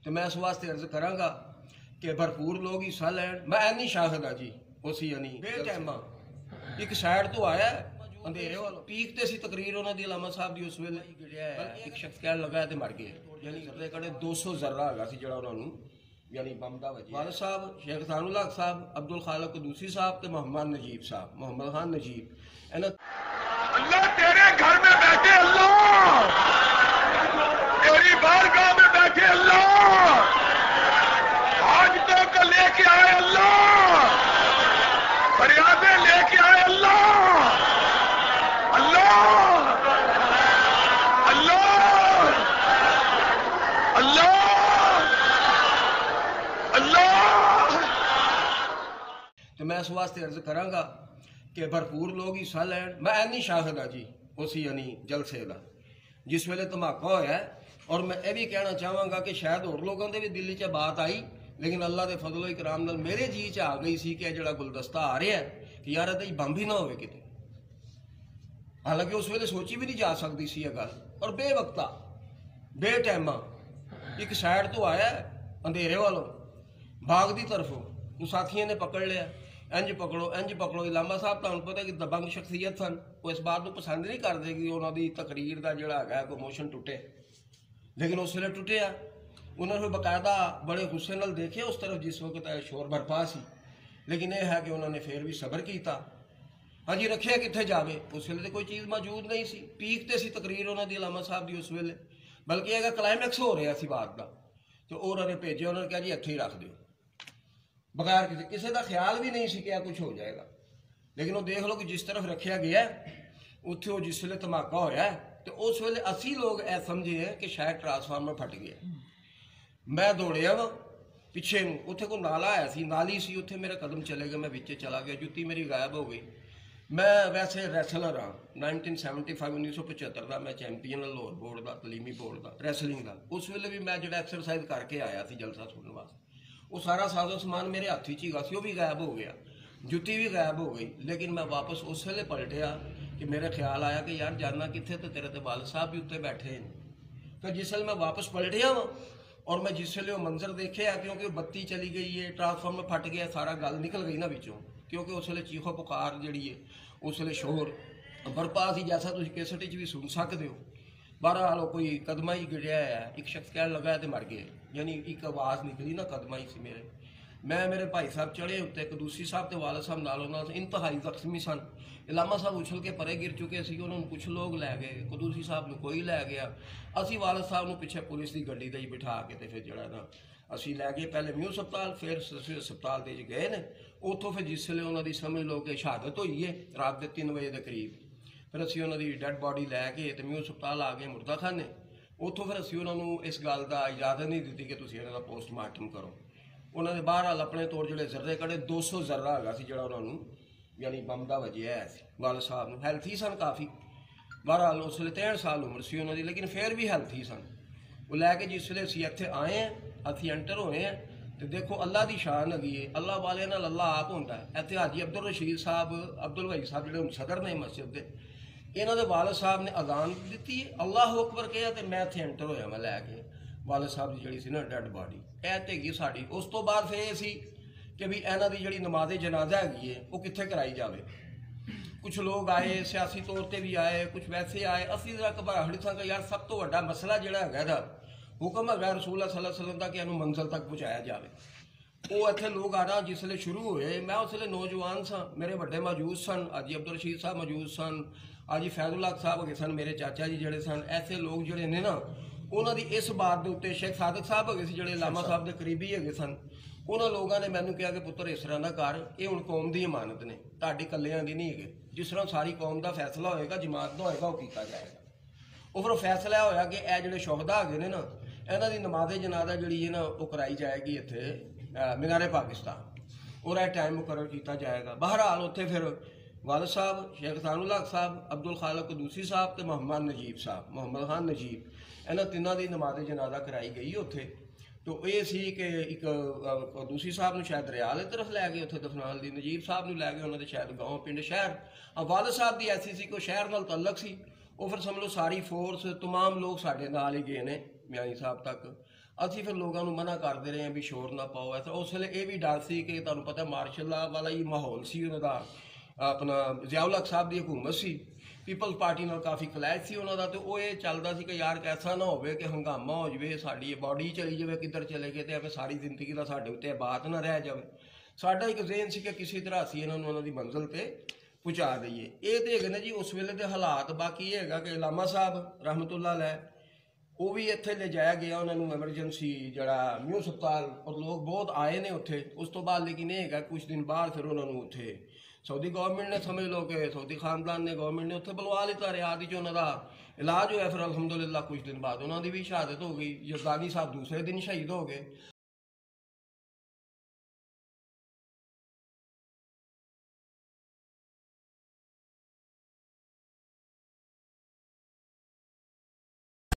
तो मैं इस वास्ते अर्ज करांगा कि भरपूर लोग हिस्सा लैन। मैं नहीं शाहद जी उस यानी बेटैमा एक साइड तो आया अंधेरे वालों पीक ते सी तकरीर उन्होंने अलामा साहब की उस वेले एक शख्स कह लगा तो मर गए यानी जर्रे कड़े 200 जर्रा है जो उन्होंने यानी बम का वजी वाल साहब शेख सानुल हक साहब अब्दुल खालिक कदूसी साहब तो मोहम्मद नजीब साहब मोहम्मद खान नजीब अल्लाह तेरे घर में बैठे अल्लाह तेरी बारगाह में बैठे अल्लाह हाजतों को लेके आए अल्लाह फरियादें लेके आए अल्लाह अल्लाह अल्लाह अल्लाह अल्लाह। तो मैं इस वास्ते अर्ज करांगा कि भरपूर लोग हिस्सा लैन। मैं नहीं शाहद जी उस यानी जलसे का जिस वेले धमाका होया और मैं ये भी कहना चाहवागा कि शायद होर लोगों के भी दिल च बात आई लेकिन अल्लाह के फजलो इकराम नाल मेरे जी च आ गई सी कि जो गुलदस्ता आ रहा है कि यार ये बंब ही ना हो किते। हालांकि उस वेले सोची भी नहीं जा सकती सी यह गल और बेवक्ता बेटैमा एक साइड तो आया अंधेरे वालों बाग की तरफों साथियों ने पकड़ लिया इंज पकड़ो इलामा साहब तुहानू पता कि दबंग शख्सियत सन वो इस बात को पसंद नहीं करते कि उन्होंने तकरीर का जोड़ा है कोई मोशन टुटे लेकिन उस वे टुटिया उन्होंने बकायदा बड़े गुस्से नाल देखे उस तरफ जिस वक्त शोर बरपा सी लेकिन यह है कि उन्होंने फिर भी सबर किया। हाँ जी रखे कितने जाए उस वे तो कोई चीज़ मौजूद नहीं सी पीक ते सी तकरीर उन्होंने इलामा साहब की उस वेले बल्कि अगर क्लाइमैक्स हो रहा सी बात का तो उन्होंने भेजे उन्होंने कहा जी इत्थे ही रख दो बगैर किसी का ख्याल भी नहीं सी कि कुछ हो जाएगा। लेकिन वो देख लो कि जिस तरफ रखा गया उत्थे वो जिस वे धमाका होया तो उस वेले असी लोग ऐ समझे हैं कि शायद ट्रांसफार्मर फट गया। मैं दौड़िया वा पिछे उत्थे कोई नाला आया सी नाली सी उत्थे मेरे कदम चले गए मैं विच चला गया जुत्ती मेरी गायब हो गई। मैं वैसे रैसलर हाँ 1975 का मैं चैंपीयन लाहौर बोर्ड का तलीमी बोर्ड का रैसलिंग का उस वेले भी मैं जो एक्सरसाइज करके आया सी जलसा सुनने वास्ते वो सारा साजो समान मेरे हाथ ही गा वो भी गायब हो गया जुत्ती भी गायब हो गई। लेकिन मैं वापस उस वेले पलटिया कि मेरे ख्याल आया कि यार जाना कितने तो तेरे तो वाल साहब भी उत्ते बैठे हैं। तो जिस मैं वापस पलटिया वा और मैं जिस वे मंजर देखे क्योंकि बत्ती चली गई है ट्रांसफार्मर फट गया सारा गल निकल गई ना बिचों क्योंकि उस वे चीखो पुकार जी है उस वे शोर बरपा सी जैसा तुम कैसेट भी सुन सकते हो। बहरहाल कोई कदमा ही गिरया है एक शख्स कह लगा तो मर गए यानी एक आवाज़ निकली ना कदमा ही सी मेरे भाई साहब चढ़े उत्ते कदूसी साहब तो वाल साहब नालों इंतहाई जख्मी सन। इलामा साहब उछल के परे गिर चुके सी उन्होंने कुछ लोग लै गए कदूसी साहब को कोई लै गया असी वाल साहब को पिछे पुलिस की गड्डी ते बिठा के फिर जरा ना असी लै गए पहले म्यू हस्पताल फिर हस्पताल के गए ने उतों फिर जिस वे उन्होंने समझ लो कि शहादत हुई है रात के 3 बजे के करीब फिर असी उन्होंने डेड बॉडी लैके तो म्यू हस्पताल आ गए मुर्दा खाने उतों फिर असी उन्होंने इस गल का इजाजत नहीं दी कि तुम इन्हों पोस्टमार्टम करो। उन्होंने बहरहाल अपने तौर जो जर्रे कड़े 200 जर्रा है जो उन्होंने यानी बम का वजिया है वाल साहब हैल्थी सन काफ़ी बहरहाल उस वे 63 साल उम्र सी उन्होंने लेकिन फिर भी हैल्थी सन वो लैके जिस वे असी इत्थे आए हैं असी एंटर होए हैं तो देखो अल्लाह की शान हैगी है अल्लाह वाले नाल अल्लाह आप होंदा है। इत्थे हाजी अब्दुल रशीद साहब अब्दुल भाई साहब जो सदर ने मस्जिद के इन्हों के वाल साहब ने अजान दी अल्लाह अकबर कहा तो मैं इत्थे एंटर होया मैं लैके वाल साहब की जी ना डेड बॉडी हैगी साड़ी उस तो बाद फिर सी कि भी इन्हों की जी नमाज जनाजा हैगी है वो कित्थे कराई जाए। कुछ लोग आए सियासी तौर पर भी आए कुछ वैसे आए असी जरा घबराहट सा यार सब तो वड्डा मसला जोड़ा है हुक्म है रसूल सल्लल्लाहु अलैहि वसल्लम का कि इन्हू मंजिल तक पहुँचाया जाए। वो इतने लोग आना जिसले शुरू हुए मैं उस वे नौजवान सा मेरे बड़े मौजूद सन अजी अब्दुल रशीद साहब मौजूद सन अजी फैजुल हक साहब है सन मेरे चाचा जी जोड़े सन ऐसे लोग जोड़े ने ना उन्होंने इस बात के उत्ते शेख सादक साहब है जोड़े लामा साहब के करीबी है सन उन्होंने लोगों ने मैंने कहा कि पुत्र इस तरह का कर ये हुण कौम की इमानत ने ताड़ी कलियां की नहीं है जिस तरह सारी कौम का फैसला होएगा जमात का होएगा वो किया जाएगा। वो फिर फैसला होया कि यह जोड़े शोहदा है ना इन्हों की नमाज जनाजा जी है ना वो कराई जाएगी इत्थे मीनारे पाकिस्तान और टाइम मुकर्रर किया जाएगा। बहरहाल उत्थे फिर वाल साहब शेख सानुल हक साहब अब्दुल खालिक कदूसी साहब तो मोहम्मद नजीब साहब मोहम्मद खान नजीब इन्होंने तिनों की नमाज जनाजा कराई गई उत्थे। तो ये सी कि एक कदूसी साहब ने शायद दरियाल की तरफ लै गए उत्थे दफनान दी नजीब साहब ने लै गए उन्होंने शायद गाँव पिंड शहर वाल साहब की ऐसी सी कोई शहर नाल तलक सी वो फिर समझ लो सारी फोर्स तमाम लोग साढ़े नाल ही गए ने म्यानी साहब तक ਅਸੀਂ ਫਿਰ ਲੋਕਾਂ ਨੂੰ ਮਨਾ ਕਰਦੇ ਰਹੇ ਹਾਂ ਵੀ ਸ਼ੋਰ ਨਾ ਪਾਓ ਐਸਾ। ਉਸ ਵੇਲੇ ਇਹ ਵੀ ਡਰ ਸੀ ਕਿ ਤੁਹਾਨੂੰ ਪਤਾ ਮਾਰਸ਼ਲ ਲਾਅ ਵਾਲਾ ਹੀ ਮਾਹੌਲ ਸੀ ਉਹਨਾਂ ਦਾ, ਆਪਣਾ ਜ਼ਿਆਉਲ ਹਕ ਸਾਹਿਬ ਦੀ ਹਕੂਮਤ ਸੀ, ਪੀਪਲਜ਼ ਪਾਰਟੀ ਨਾਲ ਕਾਫੀ ਕਲੈਸ਼ ਸੀ ਉਹਨਾਂ ਦਾ, ਤੇ ਉਹ ਇਹ ਚੱਲਦਾ ਸੀ ਕਿ ਯਾਰ ਐਸਾ ਨਾ ਹੋਵੇ ਕਿ ਹੰਗਾਮਾ ਹੋ ਜਾਵੇ, ਸਾਡੀ ਬਾਡੀ ਚਲੀ ਜਾਵੇ ਕਿੱਧਰ ਚਲੇ ਗਏ, ਤੇ ਐਵੇਂ ਸਾਰੀ ਜ਼ਿੰਦਗੀ ਦਾ ਸਾਡੇ ਉੱਤੇ ਬਾਤ ਨਾ ਰਹਿ ਜਾਵੇ। ਸਾਡਾ ਇੱਕ ਜ਼ੇਨ ਸੀ ਕਿ ਕਿਸੇ ਤਰ੍ਹਾਂ ਅਸੀਂ ਇਹਨਾਂ ਨੂੰ ਉਹਨਾਂ ਦੀ ਮੰਜ਼ਿਲ ਤੇ ਪਹੁੰਚਾ ਦਈਏ। ਇਹ ਤੇ ਹੈਗੇ ਨੇ ਜੀ ਉਸ ਵੇਲੇ ਦੇ ਹਾਲਾਤ। ਬਾਕੀ ਇਹ ਹੈਗਾ ਕਿ ਲਾਮਾ ਸਾਹਿਬ ਰਹਿਮਤੁल्लाह ਅਲੈਹ ਉਹ ਵੀ ਇੱਥੇ ਲਿਜਾਇਆ ਗਿਆ, ਉਹਨਾਂ ਨੂੰ ਐਮਰਜੈਂਸੀ ਜਿਹੜਾ ਨਿਊ ਹਸਪਤਾਲ, ਔਰ ਲੋਕ ਬਹੁਤ ਆਏ ਨੇ ਉੱਥੇ। ਉਸ ਤੋਂ ਬਾਅਦ ਲੇਕਿਨ ਇਹ ਹੈਗਾ ਕੁਝ ਦਿਨ ਬਾਅਦ ਫਿਰ ਉਹਨਾਂ ਨੂੰ ਉੱਥੇ ਸਾਊਦੀ ਗਵਰਨਮੈਂਟ ਨੇ, ਸਮਝ ਲਓ ਕਿ ਸਾਊਦੀ ਖਾਨਦਾਨ ਨੇ, ਗਵਰਨਮੈਂਟ ਨੇ ਉੱਥੇ ਬੁਲਵਾ ਲਿੱਤਾ। ਰਿਆਦ ਵਿੱਚ ਉਹਨਾਂ ਦਾ ਇਲਾਜ ਹੋਇਆ, ਫਿਰ ਅਲਹਮਦੁਲਿल्लाह ਕੁਝ ਦਿਨ ਬਾਅਦ ਉਹਨਾਂ ਦੀ ਵੀ ਸ਼ਹਾਦਤ ਹੋ ਗਈ। ਯਜ਼ਦਾਨੀ ਸਾਹਿਬ ਦੂਸਰੇ ਦਿਨ ਸ਼ਹੀਦ ਹੋ ਗਏ।